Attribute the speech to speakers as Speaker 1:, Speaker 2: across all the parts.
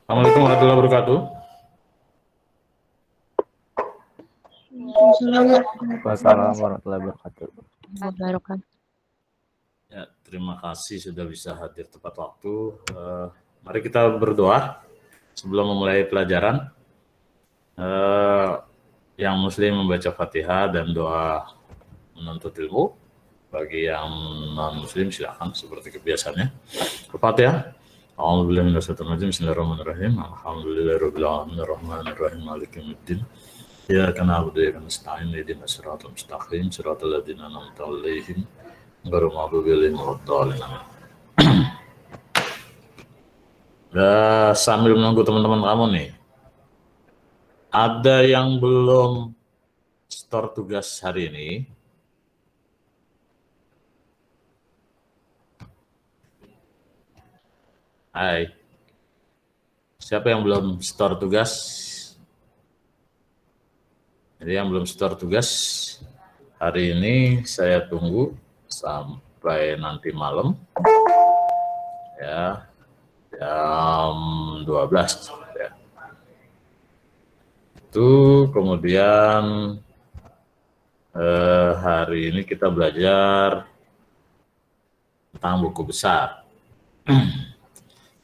Speaker 1: Assalamualaikum warahmatullahi wabarakatuh.
Speaker 2: Wassalamualaikum warahmatullahi wabarakatuh.
Speaker 1: Ya, terima kasih sudah bisa hadir tepat waktu. Mari kita berdoa sebelum memulai pelajaran. Yang Muslim membaca Fatihah dan doa menuntut ilmu. Bagi yang non-Muslim silakan seperti kebiasaannya. Al-Fatihah. A'udzubillahi minasyaitonir rajim. Bismillahirrahmanirrahim. Alhamdulillahirabbil alamin arrahmanir rahim maliki yaumiddin. Iyyaka na'budu wa iyyaka nasta'in ihdinas siratal mustaqim siratal ladzina an'amta 'alaihim ghairil maghdubi 'alaihim waladdallin. Sambil menunggu teman-teman kamu nih, ada yang belum store tugas hari ini? Hai, siapa yang belum store tugas? Jadi yang belum store tugas hari ini saya tunggu sampai nanti malam ya, jam 12 ya. Itu kemudian hari ini kita belajar tentang buku besar.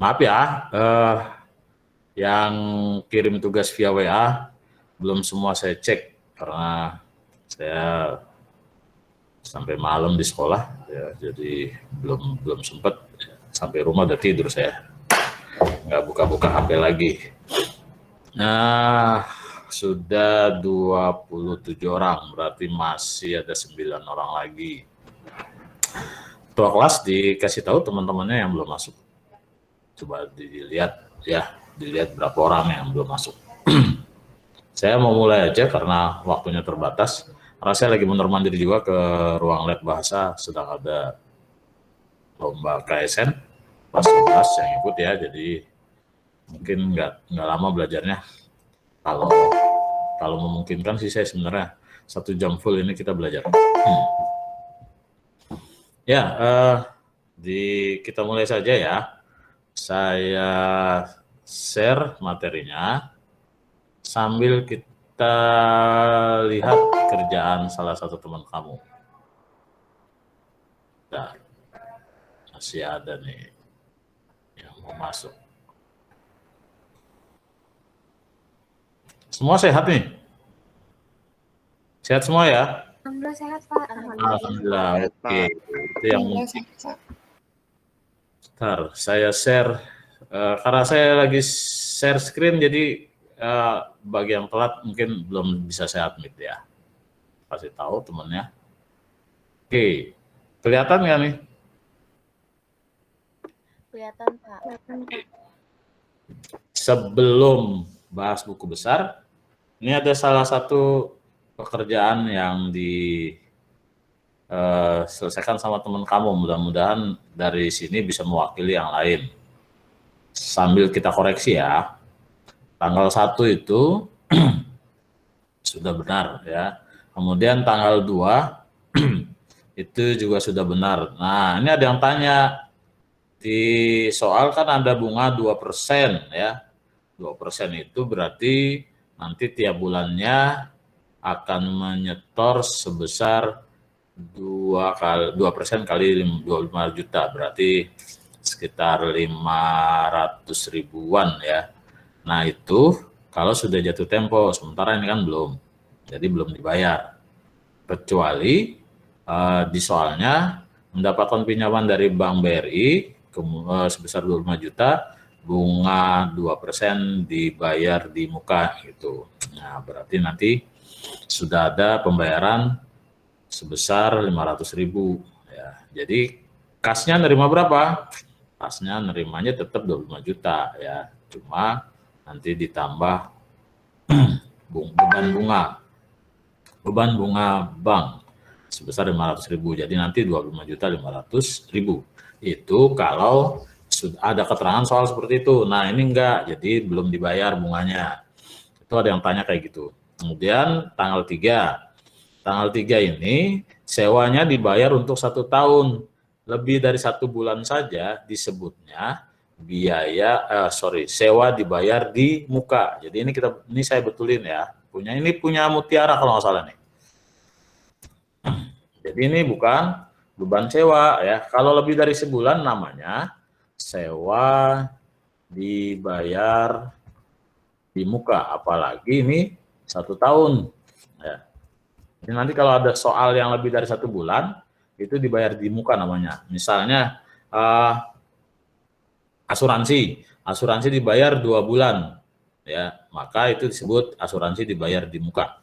Speaker 1: Maaf ya, yang kirim tugas via WA belum semua saya cek karena saya sampai malam di sekolah ya, jadi belum sempat. Sampai rumah udah tidur saya, nggak buka-buka HP lagi. Nah, sudah 27 orang, berarti masih ada 9 orang lagi. Ketua kelas dikasih tahu teman-temannya yang belum masuk. Coba dilihat ya, dilihat berapa orang yang belum masuk. Saya mau mulai aja karena waktunya terbatas. Karena saya lagi mondar mandir juga ke ruang lab bahasa, sedang ada lomba KSN kelas 11 yang ikut ya, jadi mungkin nggak lama belajarnya. Kalau memungkinkan sih saya sebenarnya 1 jam full ini kita belajar. Ya, kita mulai saja ya. Saya share materinya sambil kita lihat kerjaan salah satu teman kamu. Nah, masih ada nih yang mau masuk. Semua sehat nih? Sehat semua ya?
Speaker 3: Alhamdulillah sehat, Pak.
Speaker 1: Alhamdulillah, oke. Itu yang penting. Bentar, saya share. Karena saya lagi share screen, jadi bagi yang telat mungkin belum bisa saya admit ya. Kasih tahu temennya. Oke, kelihatan nggak nih?
Speaker 3: Kelihatan, Pak.
Speaker 1: Sebelum bahas buku besar, ini ada salah satu pekerjaan yang diselesaikan sama teman kamu. Mudah-mudahan dari sini bisa mewakili yang lain. Sambil kita koreksi ya. Tanggal 1 itu sudah benar ya. Kemudian tanggal 2 itu juga sudah benar. Nah, ini ada yang tanya. Di soal kan ada bunga 2% ya. 2% itu berarti nanti tiap bulannya akan menyetor sebesar 2% kali 25 juta, berarti sekitar 500 ribuan ya. Nah, itu kalau sudah jatuh tempo, sementara ini kan belum, jadi belum dibayar. Kecuali di soalnya mendapatkan pinjaman dari Bank BRI sebesar 25 juta, bunga 2% dibayar di muka gitu. Nah, berarti nanti sudah ada pembayaran sebesar 500 ribu ya. Jadi kasnya nerima berapa? Kasnya nerimanya tetap 25 juta ya. Cuma nanti ditambah beban bunga bank sebesar 500 ribu. Jadi nanti 25 juta 500 ribu. Itu kalau sudah ada keterangan soal seperti itu. Nah, ini enggak, jadi belum dibayar bunganya. Itu ada yang tanya kayak gitu. Kemudian tanggal 3. Tanggal 3 ini sewanya dibayar untuk 1 tahun. Lebih dari 1 bulan saja disebutnya sewa dibayar di muka. Jadi ini saya betulin ya. Punya Mutiara kalau nggak salah nih. Jadi ini bukan beban sewa ya. Kalau lebih dari sebulan namanya sewa dibayar di muka. Apalagi ini 1 tahun. Ya. Jadi nanti kalau ada soal yang lebih dari 1 bulan itu dibayar di muka namanya. Misalnya asuransi dibayar 2 bulan, ya maka itu disebut asuransi dibayar di muka.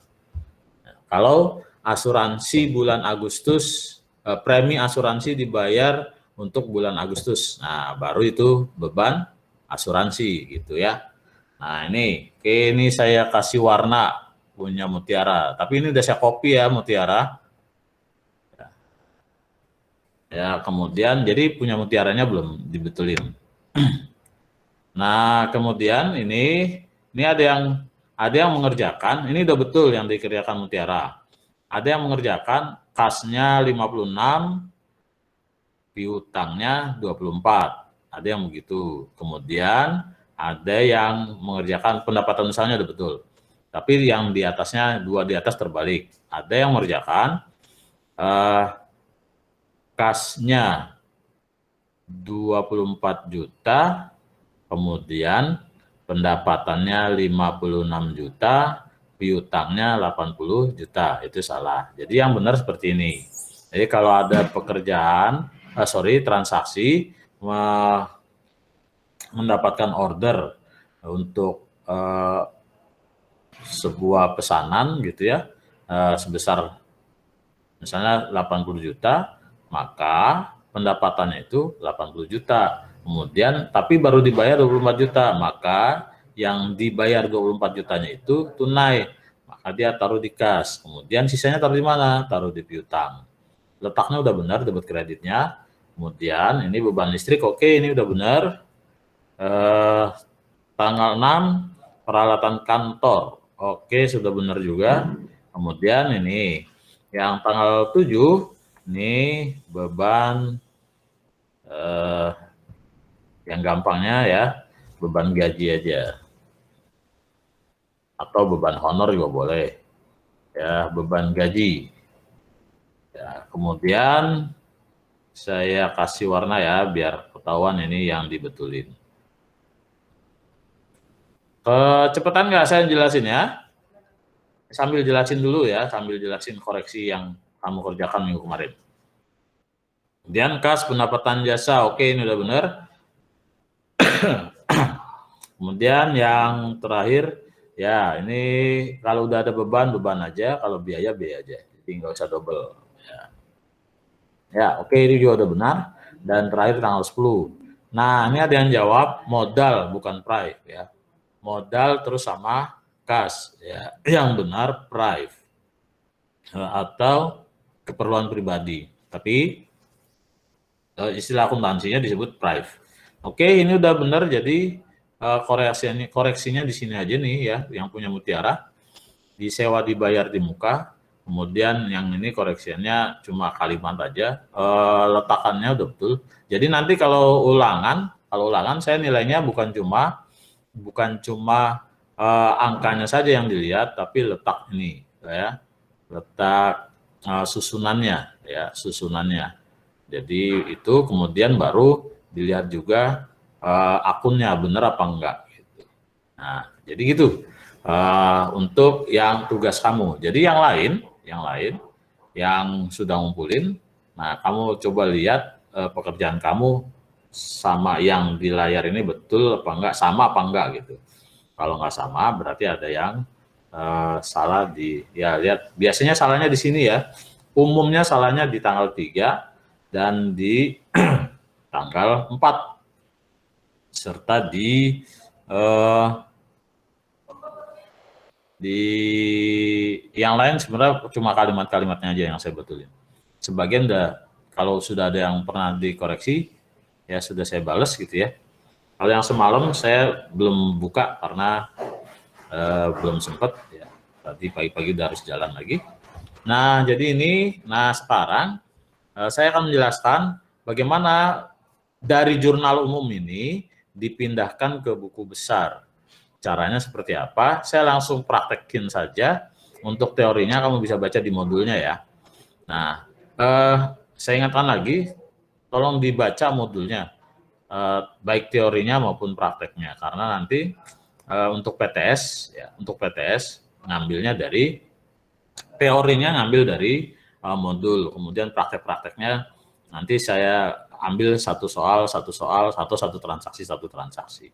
Speaker 1: Nah, kalau asuransi bulan Agustus, premi asuransi dibayar untuk bulan Agustus, nah baru itu beban asuransi gitu ya. Nah ini saya kasih warna punya Mutiara, tapi ini udah saya copy ya Mutiara. Ya kemudian jadi punya Mutiaranya belum dibetulin. Nah, kemudian ini ada yang mengerjakan, ini udah betul yang dikerjakan Mutiara. Ada yang mengerjakan kasnya 56, piutangnya 24. Ada yang begitu. Kemudian ada yang mengerjakan pendapatan usahanya udah betul. Tapi yang di atasnya 2 di atas terbalik. Ada yang mengerjakan kasnya 24 juta, kemudian pendapatannya 56 juta, piutangnya 80 juta, itu salah. Jadi yang benar seperti ini. Jadi kalau ada transaksi mendapatkan order untuk sebuah pesanan gitu ya, sebesar misalnya 80 juta, maka pendapatannya itu 80 juta. Kemudian tapi baru dibayar 24 juta, maka yang dibayar 24 jutanya itu tunai, maka dia taruh di kas. Kemudian sisanya taruh di mana? Taruh di piutang. Letaknya udah benar, debit kreditnya. Kemudian ini beban listrik, oke, ini udah benar. Tanggal 6 peralatan kantor, oke, sudah benar juga. Kemudian ini yang tanggal 7 ini beban yang gampangnya ya, beban gaji aja. Atau beban honor juga boleh. Ya, beban gaji. Ya, kemudian saya kasih warna ya, biar ketahuan ini yang dibetulin. Kecepatan nggak saya jelasin ya? Sambil jelasin dulu ya, sambil jelasin koreksi yang kamu kerjakan minggu kemarin. Kemudian kas pendapatan jasa, oke, ini udah benar. Kemudian yang terakhir, ya ini kalau udah ada beban aja, kalau biaya aja, jadi nggak usah double. Ya oke, ini juga udah benar. Dan terakhir tanggal 10. Nah ini ada yang jawab modal bukan prive ya. Modal terus sama kas ya. Yang benar prive atau keperluan pribadi. Tapi istilah akuntansinya disebut prive. Oke, ini udah benar, jadi koreksinya di sini aja nih ya, yang punya Mutiara. Disewa dibayar di muka, kemudian yang ini koreksinya cuma kalimat aja, letakannya udah betul. Jadi nanti kalau ulangan saya nilainya bukan cuma angkanya saja yang dilihat, tapi letak ini ya, letak susunannya ya, susunannya. Jadi itu kemudian baru dilihat juga akunnya benar apa enggak gitu. Nah, jadi gitu untuk yang tugas kamu. Jadi yang lain yang sudah ngumpulin, nah kamu coba lihat pekerjaan kamu sama yang di layar ini betul apa enggak, sama apa enggak gitu. Kalau nggak sama berarti ada yang salah ya lihat, biasanya salahnya di sini ya. Umumnya salahnya di tanggal 3 dan di tanggal 4 serta di yang lain sebenarnya cuma kalimat-kalimatnya aja yang saya betulin. Sebagian kalau sudah ada yang pernah dikoreksi ya sudah saya bales gitu ya. Kalau yang semalam saya belum buka karena belum sempat ya. Tadi pagi-pagi udah harus jalan lagi. Nah jadi sekarang saya akan menjelaskan bagaimana dari jurnal umum ini dipindahkan ke buku besar. Caranya seperti apa? Saya langsung praktekin saja. Untuk teorinya kamu bisa baca di modulnya ya. Nah, saya ingatkan lagi, tolong dibaca modulnya, baik teorinya maupun prakteknya, karena nanti untuk PTS, ya, untuk PTS ngambilnya dari teorinya, ngambil dari modul, kemudian praktek-prakteknya nanti saya ambil satu soal, satu transaksi.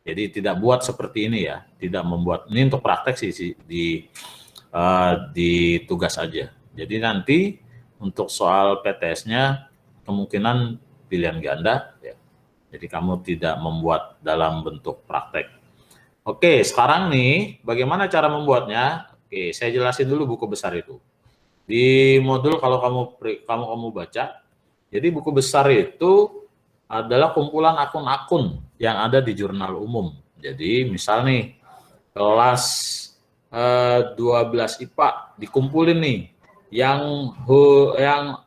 Speaker 1: Jadi tidak buat seperti ini ya, tidak membuat ini untuk praktek sih di tugas aja. Jadi nanti untuk soal PTS-nya kemungkinan pilihan ganda, ya. Jadi kamu tidak membuat dalam bentuk praktek. Oke, sekarang nih bagaimana cara membuatnya? Oke, saya jelasin dulu buku besar itu. Di modul kalau kamu baca, jadi buku besar itu adalah kumpulan akun-akun yang ada di jurnal umum. Jadi misal nih kelas 12 IPA dikumpulin nih yang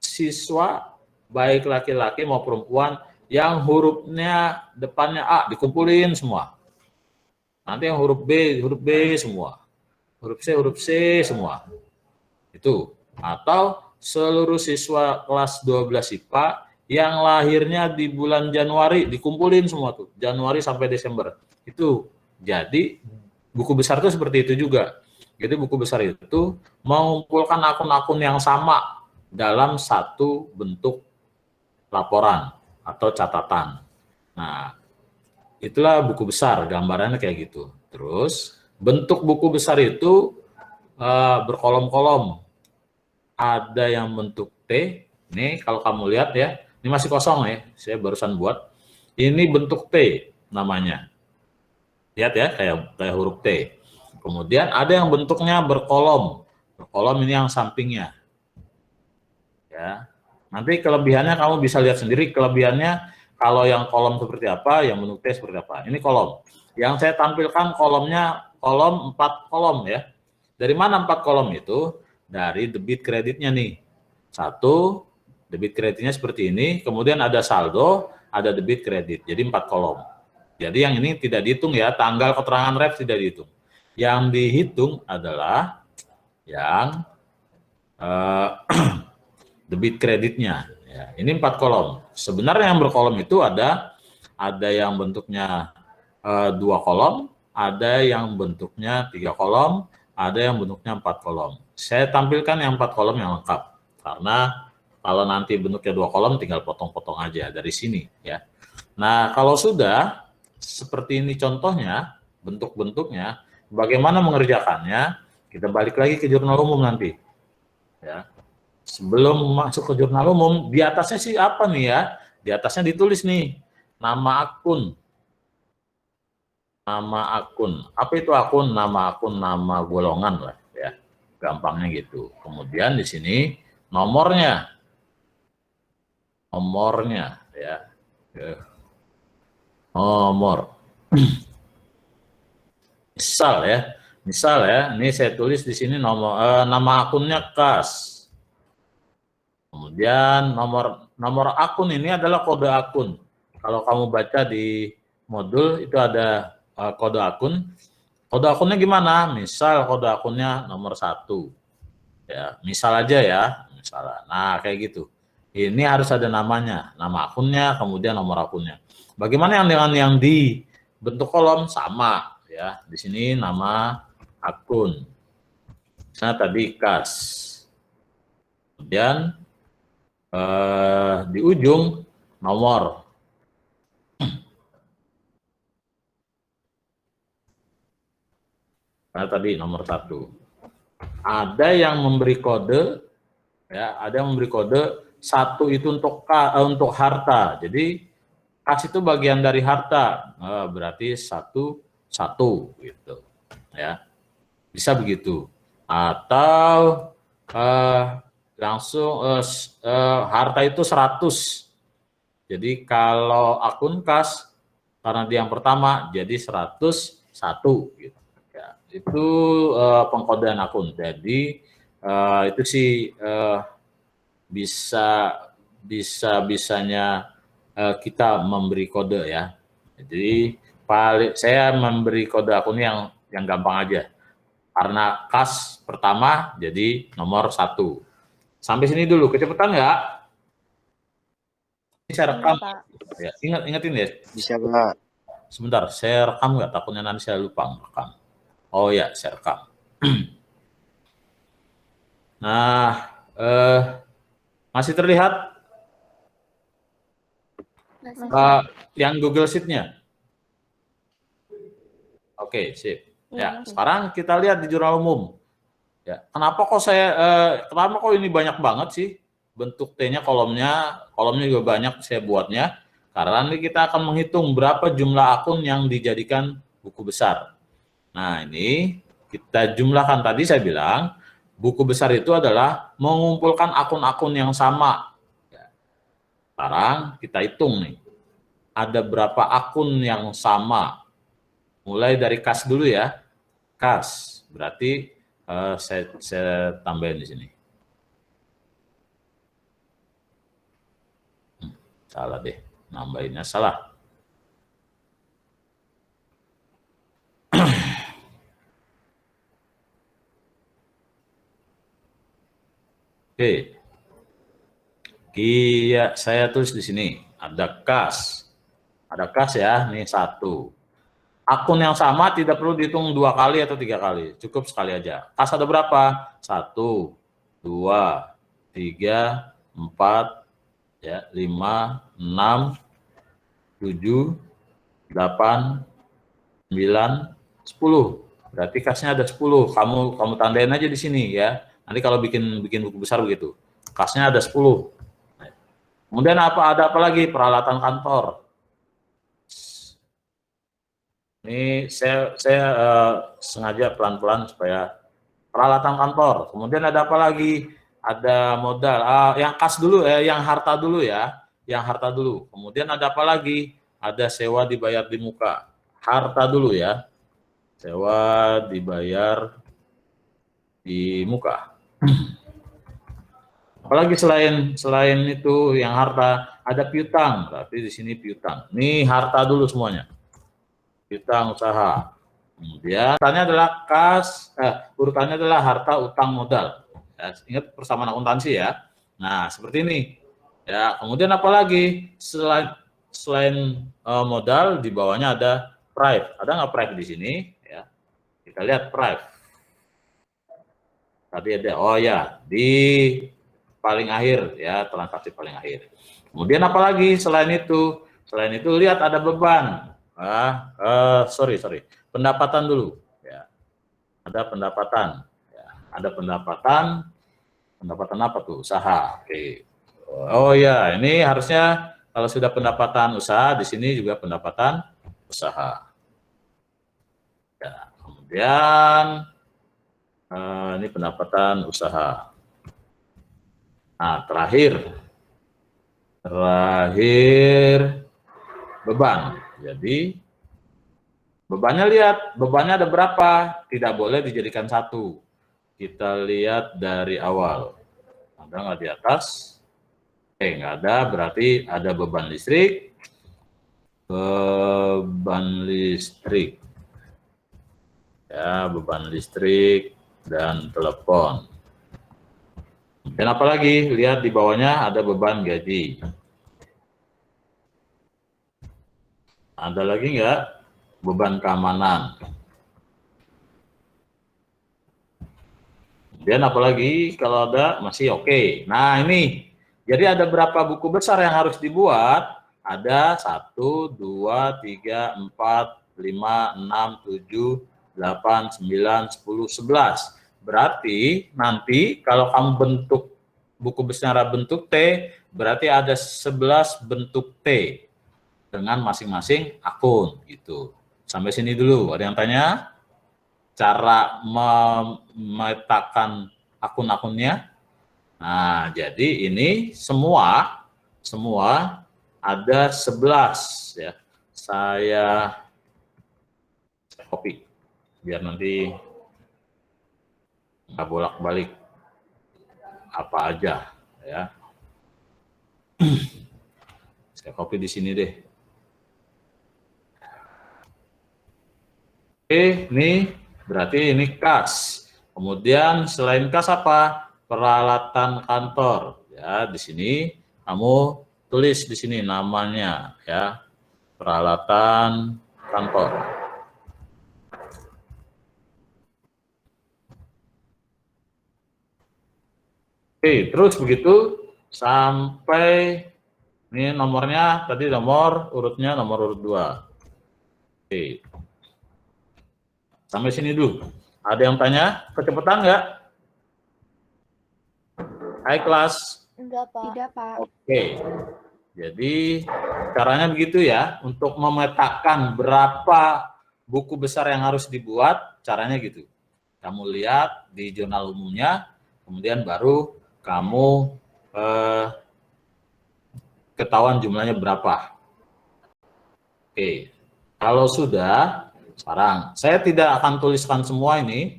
Speaker 1: siswa baik laki-laki maupun perempuan yang hurufnya depannya A dikumpulin semua. Nanti yang huruf B semua. Huruf C semua. Itu. Atau seluruh siswa kelas 12 IPA yang lahirnya di bulan Januari dikumpulin semua tuh. Januari sampai Desember. Itu. Jadi buku besar itu seperti itu juga. Jadi buku besar itu mengumpulkan akun-akun yang sama dalam satu bentuk laporan atau catatan. Nah, itulah buku besar, gambarannya kayak gitu. Terus bentuk buku besar itu berkolom-kolom. Ada yang bentuk T. Ini kalau kamu lihat ya, ini masih kosong ya. Saya barusan buat. Ini bentuk T namanya. Lihat ya, kayak huruf T. Kemudian ada yang bentuknya berkolom. Berkolom ini yang sampingnya. Ya. Nanti kelebihannya kamu bisa lihat sendiri, kelebihannya kalau yang kolom seperti apa, yang bentuk T seperti apa. Ini kolom. Yang saya tampilkan kolomnya kolom 4 kolom ya. Dari mana 4 kolom itu? Dari debit kreditnya nih. 1, debit kreditnya seperti ini, kemudian ada saldo, ada debit kredit. Jadi 4 kolom. Jadi yang ini tidak dihitung ya, tanggal keterangan rep tidak dihitung. Yang dihitung adalah yang debit kreditnya. Ya, ini 4 kolom. Sebenarnya yang berkolom itu ada yang bentuknya 2 kolom, ada yang bentuknya 3 kolom, ada yang bentuknya 4 kolom. Saya tampilkan yang 4 kolom yang lengkap. Karena kalau nanti bentuknya 2 kolom tinggal potong-potong aja dari sini ya. Nah, kalau sudah seperti ini contohnya, bentuk-bentuknya, bagaimana mengerjakannya? Kita balik lagi ke jurnal umum nanti. Ya. Sebelum masuk ke jurnal umum, di atasnya sih apa nih ya? Di atasnya ditulis nih, nama akun. Nama akun. Apa itu akun? Nama akun, nama golongan lah ya. Gampangnya gitu. Kemudian di sini nomornya. Nomornya ya. Nomor. Misal ya, ini saya tulis di sini nama akunnya Kas. Kemudian nomor akun ini adalah kode akun. Kalau kamu baca di modul itu ada kode akun. Kode akunnya gimana? Misal kode akunnya nomor 1. Ya, misal aja ya, misalnya. Nah, kayak gitu. Ini harus ada namanya, nama akunnya, kemudian nomor akunnya. Bagaimana dengan yang di bentuk kolom? Sama ya. Di sini nama akun. Misalnya tadi Kas. Kemudian di ujung nomor. Nah, tadi nomor 1. Ada yang memberi kode, ya, ada yang memberi kode 1 itu untuk harta. Jadi kas itu bagian dari harta, berarti 1 gitu, ya. Bisa begitu. Atau langsung harta itu 100. Jadi kalau akun kas karena dia yang pertama jadi 101 gitu. Ya, itu pengkodean akun. Jadi itu sih bisanya kita memberi kode ya. Jadi saya memberi kode akun yang gampang aja. Karena kas pertama jadi nomor 1. Sampai sini dulu, kecepatan nggak? Ini saya rekam.
Speaker 3: Iya, Pak.
Speaker 1: Ya, ingetin ya.
Speaker 2: Bisa, Pak.
Speaker 1: Sebentar, saya rekam nggak? Takutnya nanti saya lupa rekam. Oh ya, saya rekam. Nah, masih terlihat yang Google Sheet-nya? Oke, sip. Ya, sekarang kita lihat di jurnal umum. Ya, kenapa kok ini banyak banget sih bentuk T-nya, kolomnya juga banyak saya buatnya. Karena nanti kita akan menghitung berapa jumlah akun yang dijadikan buku besar. Nah, ini kita jumlahkan. Tadi saya bilang buku besar itu adalah mengumpulkan akun-akun yang sama. Sekarang kita hitung nih, ada berapa akun yang sama. Mulai dari kas dulu ya, kas berarti saya tambahin di sini. Salah deh, nambahinnya salah. Oke. Saya tulis di sini, ada kas. Ada kas ya, nih 1. Akun yang sama tidak perlu dihitung 2 kali atau 3 kali, cukup sekali aja. Kas ada berapa? 1, 2, 3, 4, ya, 5, 6, 7, 8, 9, 10. Berarti kasnya ada 10. Kamu tandain aja di sini ya. Nanti kalau bikin buku besar begitu. Kasnya ada 10. Kemudian ada apa lagi? Peralatan kantor. Ini saya sengaja pelan-pelan supaya peralatan kantor. Kemudian ada apa lagi? Ada modal. Yang kas dulu, yang harta dulu ya. Yang harta dulu. Kemudian ada apa lagi? Ada sewa dibayar di muka. Harta dulu ya. Sewa dibayar di muka. Apalagi selain itu yang harta, ada piutang. Berarti di sini piutang. Ini harta dulu semuanya. Piutang usaha. Kemudian urutannya adalah urutannya adalah harta utang modal. Ya, ingat persamaan akuntansi ya. Nah, seperti ini. Ya, kemudian apalagi selain modal di bawahnya ada prive. Ada nggak prive di sini? Ya. Kita lihat prive. Tadi ada, oh ya, di paling akhir ya, transaksi paling akhir. Kemudian apalagi selain itu lihat ada beban. Sorry, pendapatan dulu. Ya. Ada pendapatan. Ya. Ada pendapatan apa tuh? Usaha. Oke. Oh ya, ini harusnya kalau sudah pendapatan usaha, di sini juga pendapatan usaha. Ya. Kemudian ini pendapatan usaha. Nah, terakhir beban. Jadi bebannya lihat, bebannya ada berapa? Tidak boleh dijadikan 1. Kita lihat dari awal. Ada nggak di atas? Nggak ada, berarti ada beban listrik. Ya, beban listrik dan telepon. Dan apalagi, lihat di bawahnya ada beban gaji. Ada lagi nggak? Beban keamanan. Dan apalagi kalau ada masih oke. Nah ini, jadi ada berapa buku besar yang harus dibuat? Ada 1, 2, 3, 4, 5, 6, 7, 8, 9, 10, 11. Berarti nanti kalau kamu bentuk buku besar bentuk T, berarti ada 11 bentuk T dengan masing-masing akun gitu. Sampai sini dulu, ada yang tanya? Cara memetakan akun-akunnya. Nah, jadi ini semua ada 11 ya. Saya copy biar nanti nggak bolak-balik apa aja ya. Saya copy di sini deh. Oke, ini berarti ini kas. Kemudian selain kas apa? Peralatan kantor. Ya, di sini kamu tulis di sini namanya ya. Peralatan kantor. Oke, terus begitu sampai ini nomornya tadi nomor urutnya nomor urut 2. Oke. Sampai sini dulu. Ada yang tanya? Kecepatan nggak? Hai kelas.
Speaker 3: Enggak, Pak. Tidak, Pak.
Speaker 1: Oke. Jadi caranya begitu ya. Untuk memetakan berapa buku besar yang harus dibuat, caranya gitu. Kamu lihat di jurnal umumnya, kemudian baru kamu ketahuan jumlahnya berapa. Oke. Kalau sudah, sekarang saya tidak akan tuliskan semua ini,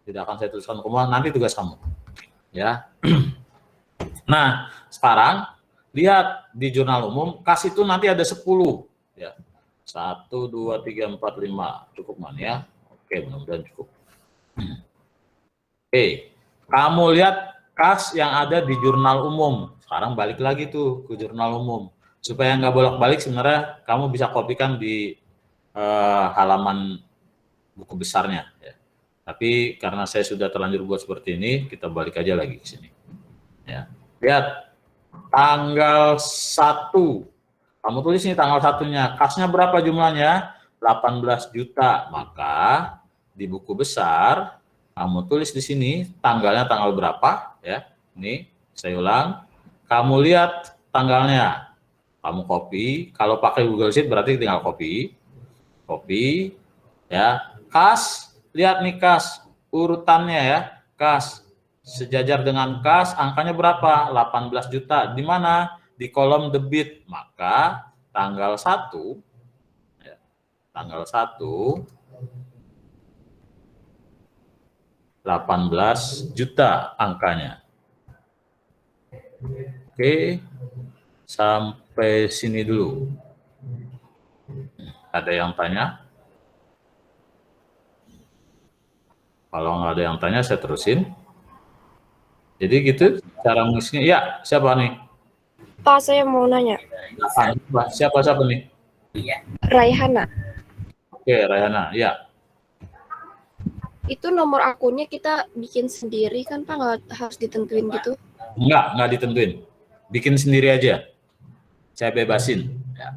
Speaker 1: tidak akan saya tuliskan semua, nanti tugas kamu, ya. Nah, sekarang lihat di jurnal umum, kas itu nanti ada 10, ya. 1, 2, 3, 4, 5, cukup man ya? Oke, mudah-mudahan cukup. Oke, kamu lihat kas yang ada di jurnal umum. Sekarang balik lagi tuh ke jurnal umum, supaya nggak bolak-balik. Sebenarnya kamu bisa kopikan di halaman buku besarnya ya. Tapi karena saya sudah terlanjur buat seperti ini, kita balik aja lagi ke sini. Ya. Lihat tanggal 1. Kamu tulis ini tanggal 1-nya. Kasnya berapa jumlahnya? 18 juta. Maka di buku besar kamu tulis di sini tanggalnya tanggal berapa ya. Ini saya ulang. Kamu lihat tanggalnya. Kamu copy. Kalau pakai Google Sheet berarti tinggal copy ya. Kas, lihat nih kas urutannya ya. Kas sejajar dengan kas, angkanya berapa? 18 juta. Di mana? Di kolom debit. Maka tanggal 1 ya, tanggal 1 18 juta angkanya. Oke. Sampai sini dulu. Ada yang tanya? Kalau nggak ada yang tanya, saya terusin. Jadi gitu cara mengisinya. Ya, siapa nih?
Speaker 4: Pak, saya mau nanya.
Speaker 1: Siapa nih?
Speaker 4: Raihana.
Speaker 1: Oke, Raihana. Ya.
Speaker 4: Itu nomor akunnya kita bikin sendiri kan Pak, nggak harus ditentuin gitu?
Speaker 1: Nggak ditentuin. Bikin sendiri aja. Saya bebasin. Ya.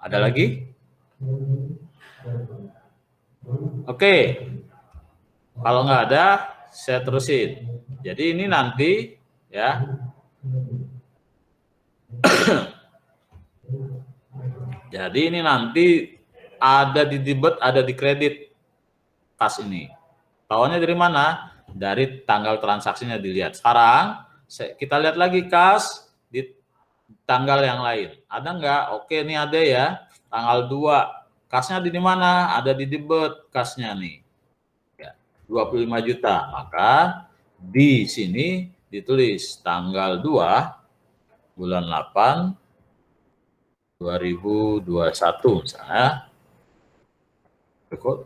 Speaker 1: Ada lagi? Oke. Kalau nggak ada, saya terusin. Jadi ini nanti ya. Jadi ini nanti ada di debit, ada di kredit kas ini. Tahunya dari mana? Dari tanggal transaksinya dilihat. Sekarang kita lihat lagi kas di tanggal yang lain. Ada nggak? Oke, ini ada ya. Tanggal 2. Kasnya di mana? Ada di debit kasnya nih. Ya, 25 juta. Maka di sini ditulis tanggal 2 bulan 8 2021 misalnya. Kok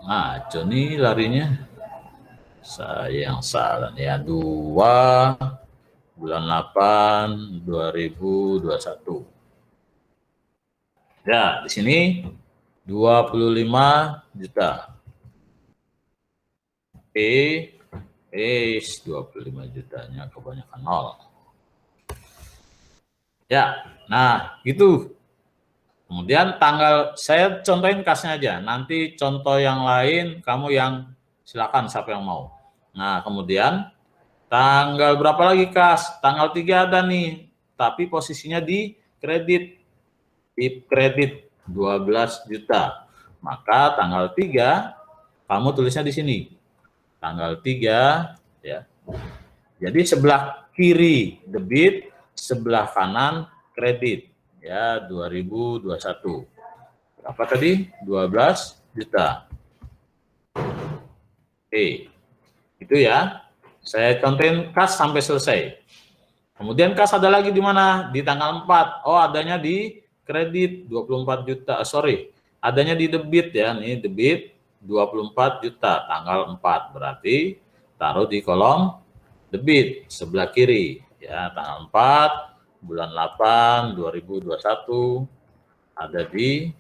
Speaker 1: ngaco nih larinya. Saya yang salah ya. 2 bulan 8 2021. Ya, di sini 25 juta. 25 jutanya kebanyakan 0. Ya, nah gitu. Kemudian tanggal, saya contohin kasnya aja. Nanti contoh yang lain, kamu yang silakan siapa yang mau. Nah, kemudian tanggal berapa lagi kas? Tanggal 3 ada nih, tapi posisinya di kredit. Di kredit 12 juta. Maka tanggal 3, kamu tulisnya di sini. Tanggal 3, ya. Jadi sebelah kiri debit, sebelah kanan kredit. Ya, 2021. Berapa tadi? 12 juta. Oke. Itu ya. Saya contohin kas sampai selesai. Kemudian kas ada lagi di mana? Di tanggal 4. Oh, adanya di kredit 24 juta. adanya di debit ya, nih debit 24 juta tanggal 4, berarti taruh di kolom debit sebelah kiri ya, tanggal 4 bulan 8 2021 ada di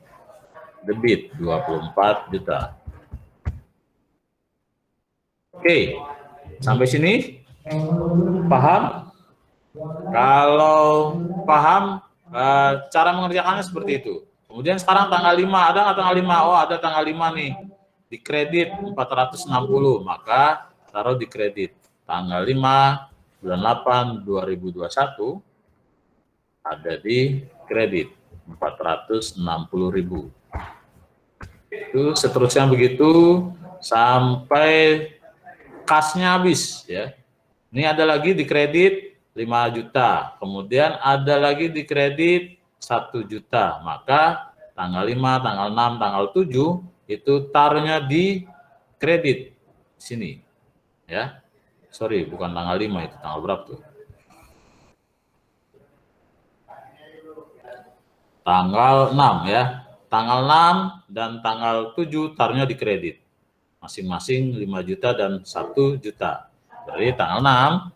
Speaker 1: debit 24 juta. Oke, sampai sini paham? Kalau paham, cara mengerjakannya seperti itu. Kemudian sekarang tanggal 5, ada nggak tanggal 5? Oh, ada tanggal 5 nih. Di kredit 460, maka taruh di kredit. Tanggal 5 bulan 8 2021 ada di kredit 460.000. Itu seterusnya begitu sampai kasnya habis ya. Ini ada lagi di kredit 5 juta, kemudian ada lagi di kredit 1 juta, maka tanggal 5, tanggal 6, tanggal 7 itu taruhnya di kredit sini ya. Sorry, bukan tanggal 5, itu tanggal berapa tuh? Tanggal 6 ya. Tanggal 6 dan tanggal 7 taruhnya di kredit. Masing-masing 5 juta dan 1 juta. Dari tanggal 6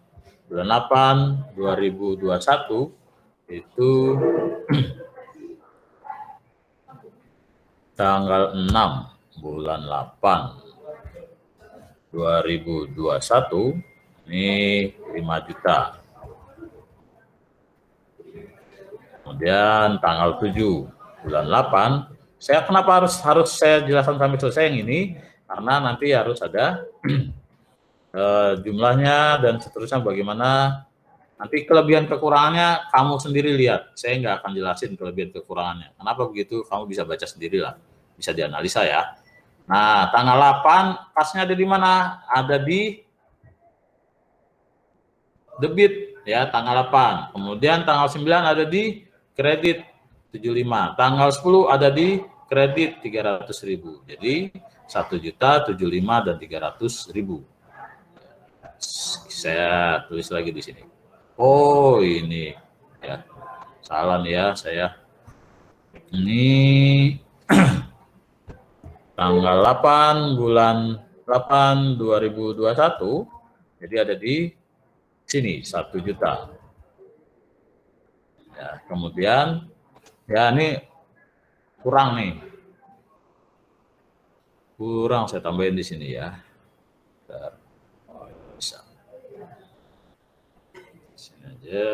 Speaker 1: bulan 8 2021 itu tanggal 6 bulan 8 2021 ini 5 juta. Kemudian tanggal 7 bulan 8, saya kenapa harus saya jelaskan sampai selesai yang ini? Karena nanti harus ada jumlahnya dan seterusnya bagaimana. Nanti kelebihan kekurangannya kamu sendiri lihat. Saya nggak akan jelasin kelebihan kekurangannya. Kenapa begitu? Kamu bisa baca sendiri lah. Bisa dianalisa ya. Nah, tanggal 8 kasnya ada di mana? Ada di debit ya, tanggal 8. Kemudian tanggal 9 ada di kredit 75. Tanggal 10 ada di kredit 300.000. Jadi 1.075 dan 300.000. Saya tulis lagi di sini. Oh, ini ya. Salah nih ya saya. Ini tanggal 8 bulan 8 2021. Jadi ada di sini 1 juta. Ya, kemudian ya ini kurang nih. Kurang saya tambahin di sini ya. Bentar. Oh, bisa. Sini aja.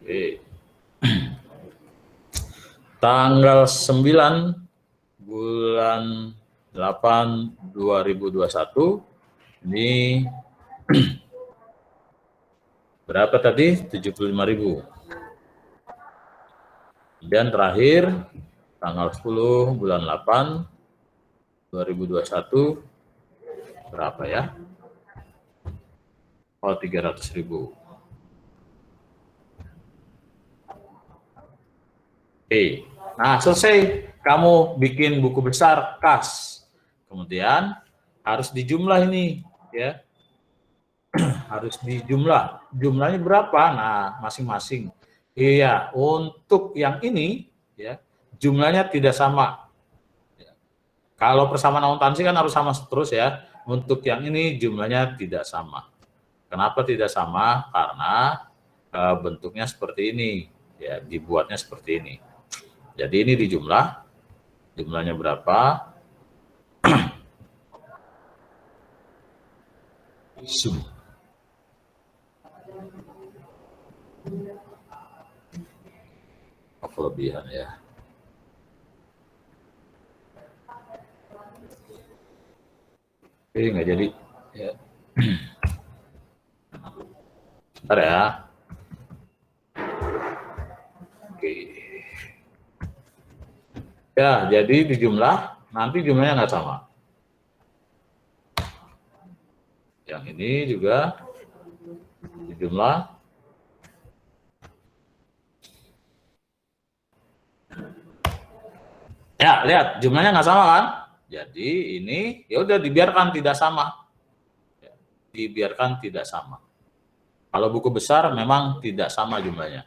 Speaker 1: Oke. Tanggal 9 bulan 8 2021 ini berapa tadi? 75.000. Dan terakhir tanggal 10 bulan 8 2021 berapa ya? Oh, 300.000. Oke. Nah, selesai kamu bikin buku besar kas. Kemudian harus dijumlah ini ya. Harus dijumlah. Jumlahnya berapa? Nah, masing-masing. Iya, untuk yang ini ya, jumlahnya tidak sama. Kalau persamaan akuntansi kan harus sama terus ya. Untuk yang ini jumlahnya tidak sama. Kenapa tidak sama? Karena bentuknya seperti ini. Ya, dibuatnya seperti ini. Jadi ini dijumlah. Jumlahnya berapa? Sum. Kelebihan ya. Oke, nggak jadi. Ya. Bentar ya. Oke. Ya, jadi di jumlah, nanti jumlahnya nggak sama. Yang ini juga di jumlah. Ya, lihat jumlahnya nggak sama kan? Jadi ini ya udah dibiarkan tidak sama. Ya, dibiarkan tidak sama. Kalau buku besar memang tidak sama jumlahnya.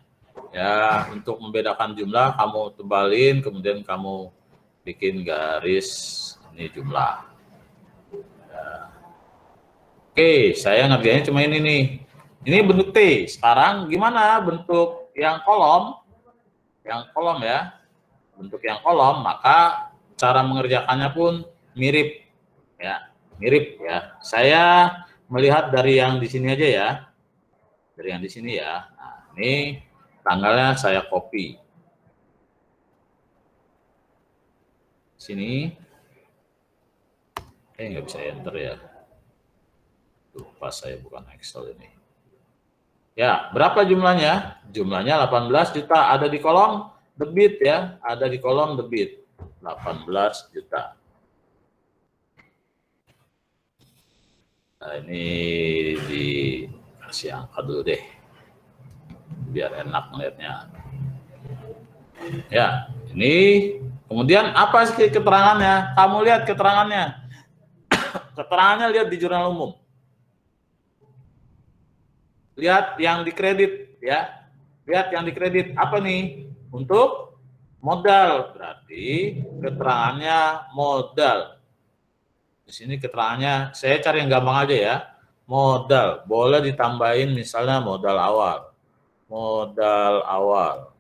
Speaker 1: Ya, untuk membedakan jumlah kamu tebalin, kemudian kamu bikin garis ini jumlah. Ya. Oke, saya ngerjainnya cuma ini nih. Ini bentuk T. Sekarang gimana bentuk yang kolom? Yang kolom ya. Bentuk yang kolom, maka cara mengerjakannya pun mirip ya, mirip ya. Saya melihat dari yang di sini aja ya. Dari yang di sini ya. Nah, ini tanggalnya saya copy. Sini. Nggak bisa enter ya. Lupa saya bukan Excel ini. Ya, berapa jumlahnya? Jumlahnya 18 juta. Ada di kolom debit ya. Ada di kolom debit. 18 juta. Nah, ini dikasih angka dulu deh. Biar enak melihatnya. Ya, ini kemudian apa sih keterangannya? Kamu lihat keterangannya. Keterangannya lihat di jurnal umum. Lihat yang dikredit ya. Lihat yang dikredit apa nih? Untuk modal. Berarti keterangannya modal. Di sini keterangannya saya cari yang gampang aja ya. Modal, boleh ditambahin misalnya modal awal. Modal awal.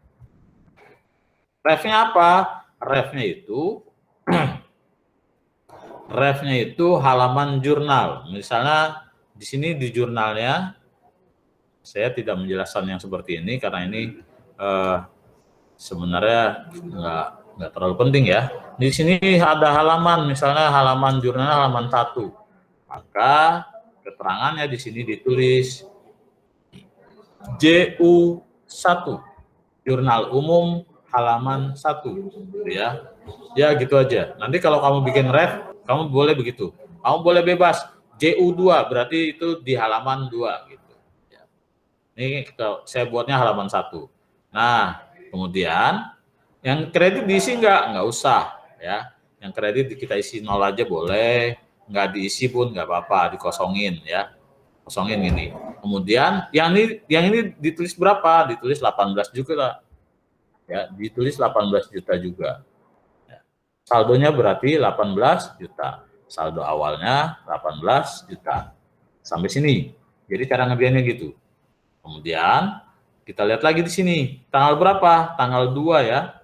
Speaker 1: Refnya apa? Refnya itu halaman jurnal. Misalnya di sini di jurnalnya saya tidak menjelaskan yang seperti ini karena ini sebenarnya nggak terlalu penting ya. Di sini ada halaman, misalnya halaman jurnal halaman 1. Maka keterangannya di sini ditulis JU1, jurnal umum halaman 1 gitu ya. Ya gitu aja. Nanti kalau kamu bikin ref, kamu boleh begitu. Kamu boleh bebas JU2, berarti itu di halaman 2 gitu. Ini saya buatnya halaman 1. Nah, kemudian yang kredit diisi nggak usah ya. Yang kredit kita isi 0 aja boleh, nggak diisi pun nggak apa-apa, dikosongin ya. Kosongin ini. Kemudian yang ini ditulis berapa? Ditulis 18 juga lah. Ya, ditulis 18 juta juga. Ya. Saldonya berarti 18 juta. Saldo awalnya 18 juta. Sampai sini. Jadi cara ngerjainnya gitu. Kemudian kita lihat lagi di sini. Tanggal berapa? Tanggal 2 ya.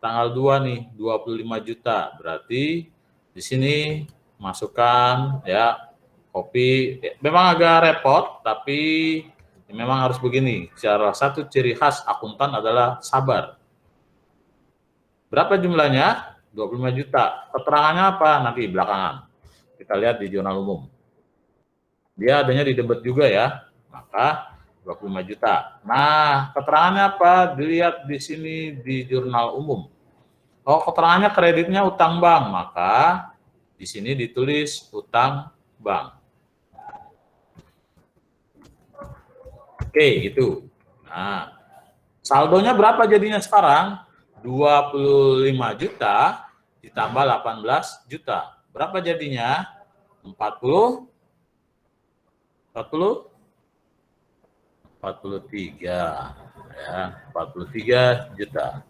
Speaker 1: Tanggal 2 nih, 25 juta. Berarti di sini masukkan ya, copy. Memang agak repot, tapi memang harus begini. Salah satu ciri khas akuntan adalah sabar. Berapa jumlahnya? 25 juta. Keterangannya apa? Nanti belakangan. Kita lihat di jurnal umum. Dia adanya di debit juga ya. Maka 25 juta. Nah, keterangannya apa? Dilihat di sini di jurnal umum. Oh, keterangannya kreditnya utang bank, maka di sini ditulis utang bank. Oke, itu. Nah, saldonya berapa jadinya sekarang? 25 juta ditambah 18 juta. Berapa jadinya? 43 ya, 43 juta.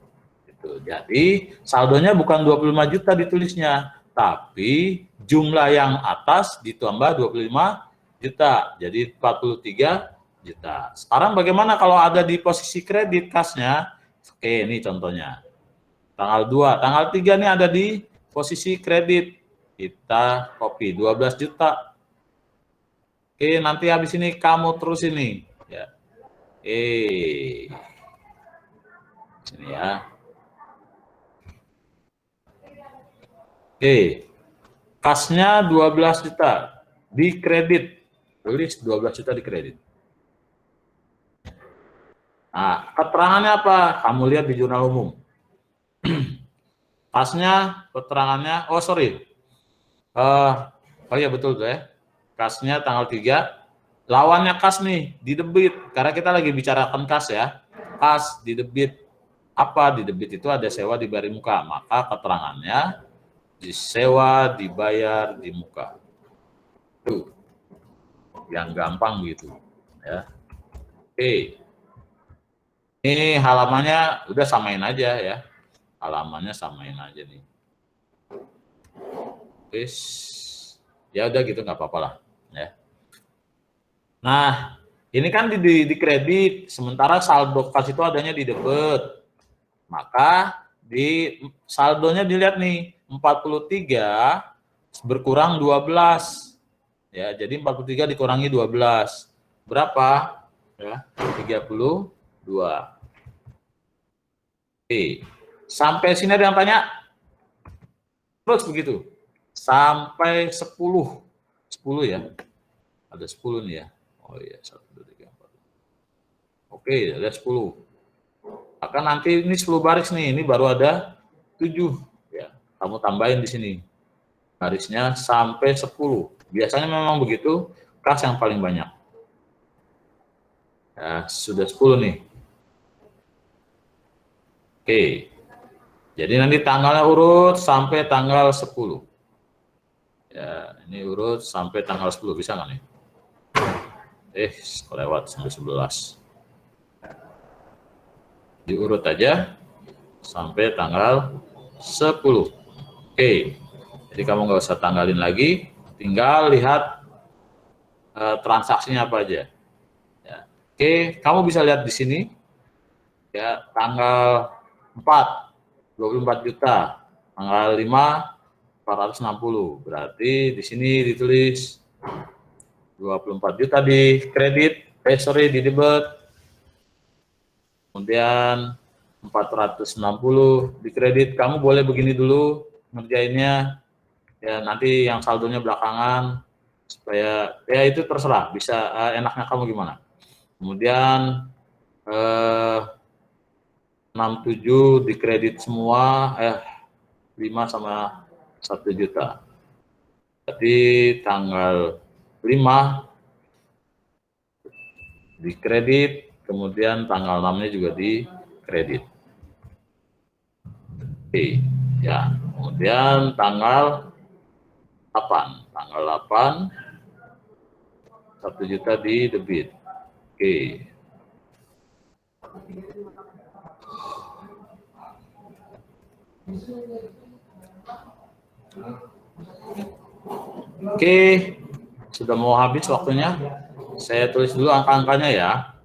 Speaker 1: Gitu. Jadi saldonya bukan 25 juta ditulisnya, tapi jumlah yang atas ditambah 25 juta. Jadi 43 juta. Sekarang bagaimana kalau ada di posisi kredit kasnya? Oke, ini contohnya. Tanggal 2, tanggal 3 ini ada di posisi kredit. Kita copy 12 juta. Oke, nanti habis ini kamu terus ini ya. Sini ya. Oke. Kasnya 12 juta di kredit. Tulis 12 juta di kredit. Nah, keterangannya apa? Kamu lihat di jurnal umum. Kasnya, keterangannya, oh iya betul tuh ya. Kasnya tanggal 3, lawannya kas nih, di debit. Karena kita lagi bicarakan kas ya. Kas di debit. Apa di debit itu ada sewa dibayar di muka. Maka keterangannya disewa dibayar di muka. Tuh. Yang gampang gitu. Ya. Oke. Ini halamannya udah samain aja ya. Halamannya samain aja nih. Wis. Ya udah gitu nggak apa-apa lah ya. Nah, ini kan di kredit, sementara saldo kas itu adanya di debit. Maka di saldonya dilihat nih, 43 berkurang 12. Ya, jadi 43 dikurangi 12. Berapa? Ya, 32. Oke. Sampai sini ada yang tanya? Terus begitu. Sampai 10. 10 ya. Ada 10 nih ya. Oh iya, 1, 2, 3, 4. Oke, ada 10. Maka nanti ini 10 baris nih, ini baru ada 7. Ya, kamu tambahin di sini. Barisnya sampai 10. Biasanya memang begitu, kas yang paling banyak. Ya, sudah 10 nih. Oke. Jadi nanti tanggalnya urut sampai tanggal 10. Ya, ini urut sampai tanggal 10, bisa nggak nih? Kelewat sampai 11. Diurut aja sampai tanggal 10. Oke. Jadi kamu nggak usah tanggalin lagi, tinggal lihat transaksinya apa aja. Ya. Oke, kamu bisa lihat di sini. Ya, tanggal 4, 24 juta. Tanggal 5, 460. Berarti di sini ditulis 24 juta di kredit, di debit. Kemudian 460 di kredit. Kamu boleh begini dulu ngerjainnya. Ya, nanti yang saldonya belakangan supaya ya itu terserah, bisa enaknya kamu gimana. Kemudian 67 di kredit semua, 5 sama 1 juta. Jadi tanggal 5 di kredit, kemudian tanggal 6-nya juga di kredit. Oke, ya. Kemudian tanggal 8, 1 juta di debit. Oke. Oke, sudah mau habis waktunya. Saya tulis dulu angka-angkanya ya.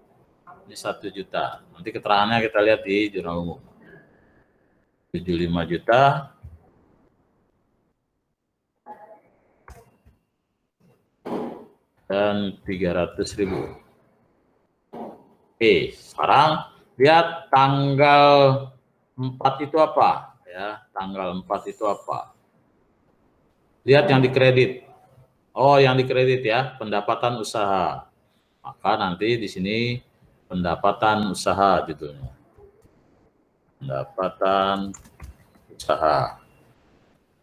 Speaker 1: Ini 1 juta. Nanti keterangannya kita lihat di jurnal umum. 75 juta. Dan 300.000. Oke, sekarang lihat tanggal 4 itu apa? Ya, tanggal 4 itu apa? Lihat yang dikredit. Oh, yang dikredit ya, pendapatan usaha. Maka nanti di sini pendapatan usaha judulnya. Pendapatan usaha.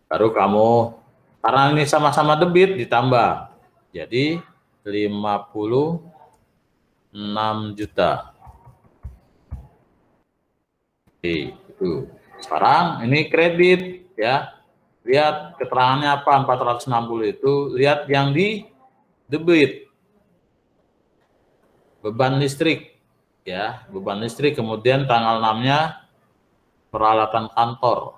Speaker 1: Baru kamu, karena ini sama-sama debit ditambah. Jadi 56 juta. Oke, itu. Sekarang ini kredit ya. Lihat keterangannya apa 460 itu, lihat yang di debit. Beban listrik ya, beban listrik, kemudian tanggal 6-nya peralatan kantor.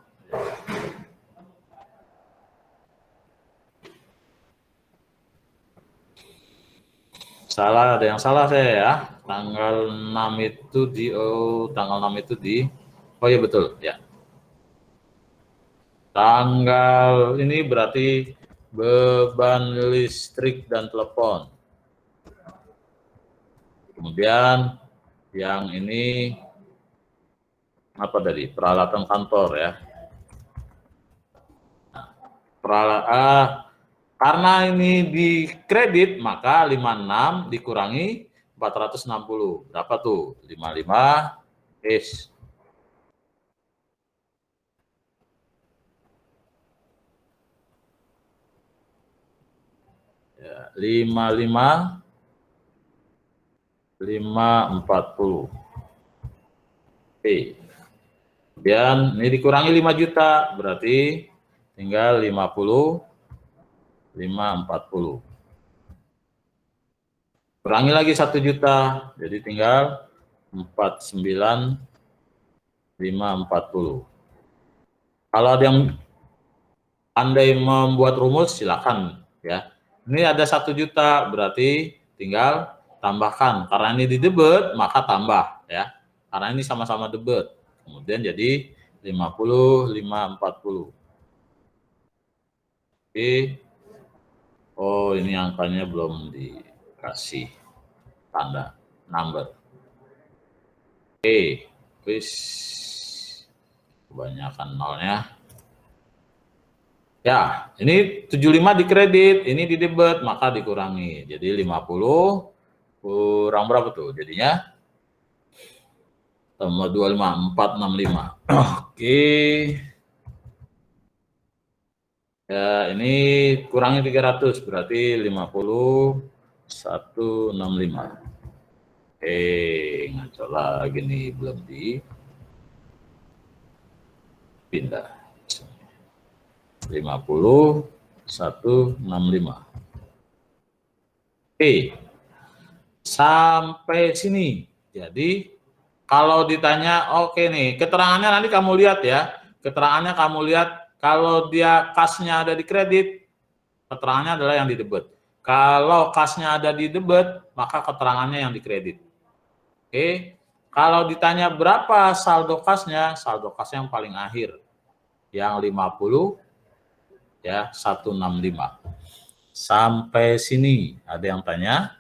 Speaker 1: Salah, ada yang salah saya ya. Tanggal 6 itu di tanggal 6 itu di oh iya betul ya. Tanggal ini berarti beban listrik dan telepon. Kemudian yang ini apa tadi? Peralatan kantor ya. Karena ini di kredit maka 56 dikurangi 460. Berapa tuh? 55 is. Ya, 55 540. Oke. Kemudian ini dikurangi 5 juta, berarti tinggal 50 540. Kurangi lagi 1 juta, jadi tinggal 49.540. Kalau ada yang pandai membuat rumus, silakan ya. Ini ada 1 juta, berarti tinggal tambahkan. Karena ini di debit, maka tambah ya. Karena ini sama-sama debit. Kemudian jadi 50.540. Oke. Oh, ini angkanya belum dikasih tanda number. Oke, wis kebanyakan nolnya. Ya, ini 75 dikredit, ini di debit, maka dikurangi. Jadi 50 kurang berapa tuh? Jadinya 25, 465. Oke. Ya, ini kurangi 300, berarti 50.165. Ngaco lagi nih, belum dipindah. 50.165. Sampai sini. Jadi kalau ditanya, oke nih, keterangannya nanti kamu lihat ya. Keterangannya kamu lihat, kalau dia kasnya ada di kredit, keterangannya adalah yang di debit. Kalau kasnya ada di debit, maka keterangannya yang di kredit. Oke. Kalau ditanya berapa saldo kasnya yang paling akhir. Yang 50 ya 165. Sampai sini ada yang tanya?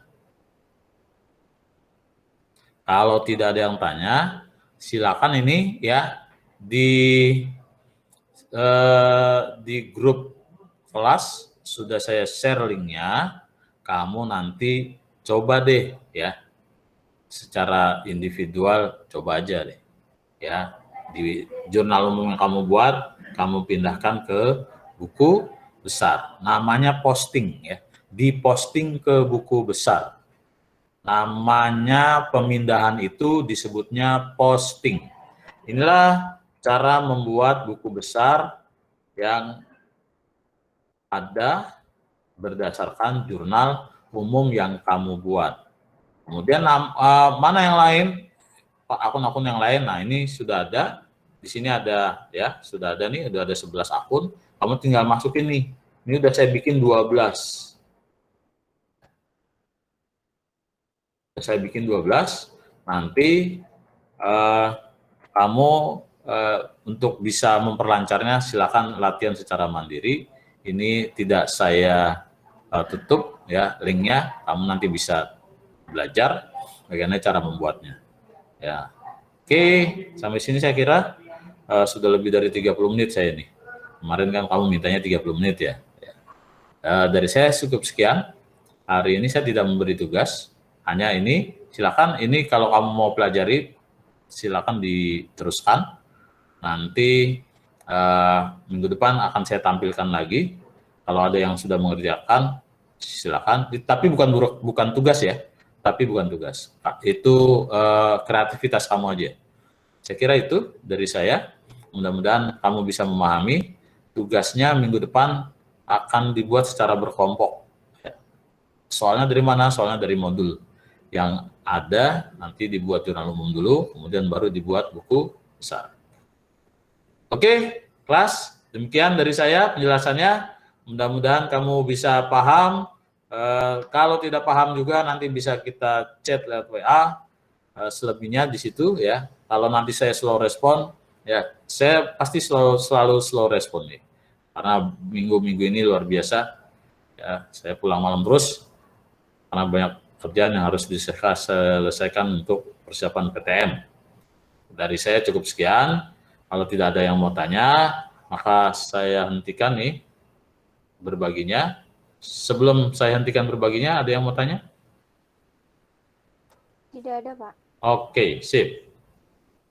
Speaker 1: Kalau tidak ada yang tanya, silakan ini ya di grup kelas sudah saya share linknya. Kamu nanti coba deh ya, secara individual coba aja deh ya, di jurnal umum yang kamu buat, kamu pindahkan ke buku besar, namanya posting ya, diposting ke buku besar. Namanya pemindahan itu disebutnya posting. Inilah cara membuat buku besar yang ada berdasarkan jurnal umum yang kamu buat. Kemudian mana yang lain? Akun-akun yang lain. Nah, ini sudah ada. Di sini ada ya, sudah ada nih, udah ada 11 akun. Kamu tinggal masukin nih. Ini udah saya bikin 12. Saya bikin 12. Nanti kamu untuk bisa memperlancarnya silakan latihan secara mandiri. Ini tidak saya tutup ya linknya. Kamu nanti bisa belajar bagaimana cara membuatnya. Ya. Oke, sampai sini saya kira sudah lebih dari 30 menit saya nih. Kemarin kan kamu mintanya 30 menit ya. Dari saya cukup sekian. Hari ini saya tidak memberi tugas, hanya ini. Silakan ini kalau kamu mau pelajari, silakan diteruskan. Nanti minggu depan akan saya tampilkan lagi. Kalau ada yang sudah mengerjakan, silakan. Tapi bukan tugas ya. Tapi bukan tugas. Itu kreativitas kamu aja. Saya kira itu dari saya. Mudah-mudahan kamu bisa memahami. Tugasnya minggu depan akan dibuat secara berkelompok. Soalnya dari mana? Soalnya dari modul yang ada, nanti dibuat jurnal umum dulu, kemudian baru dibuat buku besar. Oke, kelas. Demikian dari saya penjelasannya. Mudah-mudahan kamu bisa paham. Kalau tidak paham juga nanti bisa kita chat lewat WA. Selebihnya di situ ya. Kalau nanti saya slow respon, ya saya pasti selalu slow respon nih. Karena minggu-minggu ini luar biasa. Ya, saya pulang malam terus karena banyak kerjaan yang harus diselesaikan untuk persiapan PTM. Dari saya cukup sekian. Kalau tidak ada yang mau tanya, maka saya hentikan nih berbaginya. Sebelum saya hentikan berbaginya, ada yang mau tanya?
Speaker 3: Tidak ada, Pak.
Speaker 1: Oke, sip.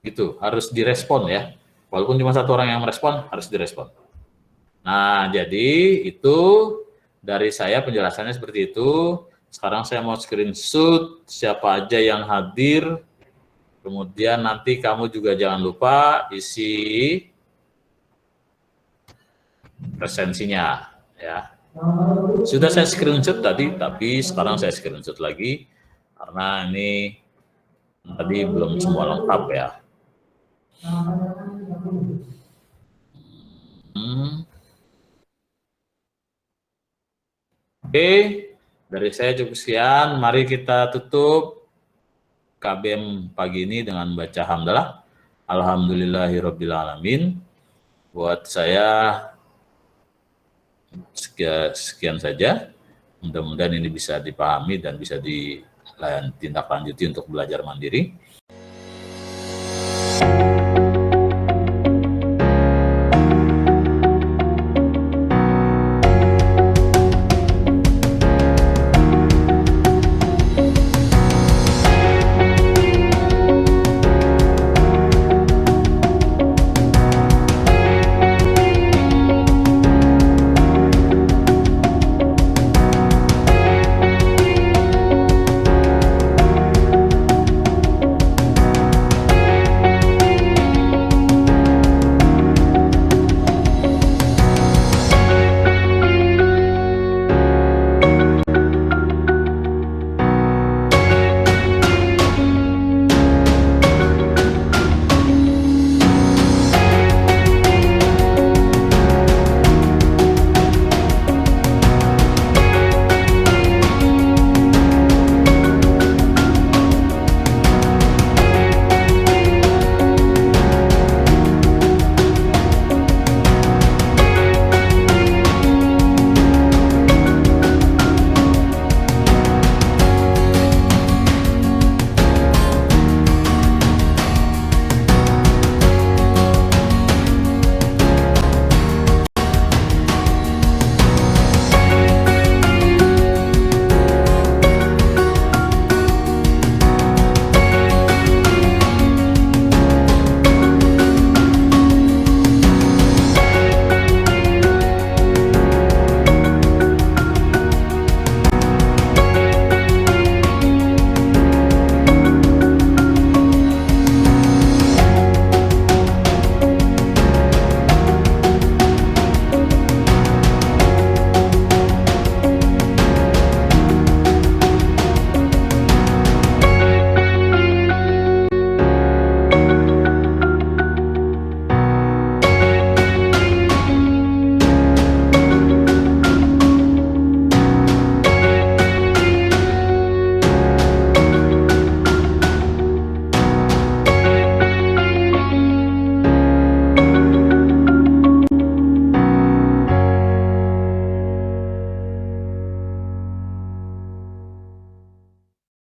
Speaker 1: Gitu, harus direspon ya. Walaupun cuma satu orang yang merespon, harus direspon. Nah, jadi itu dari saya penjelasannya seperti itu. Sekarang saya mau screenshot siapa aja yang hadir. Kemudian nanti kamu juga jangan lupa isi presensinya ya. Sudah saya screenshot tadi, tapi sekarang saya screenshot lagi karena ini Tadi belum semua lengkap ya. Oke, dari saya cukup sekian. Mari kita tutup KBM pagi ini dengan baca hamdalah. Alhamdulillahirabbil alamin. Buat saya sekian saja. Mudah-mudahan ini bisa dipahami dan bisa ditindaklanjuti untuk belajar mandiri.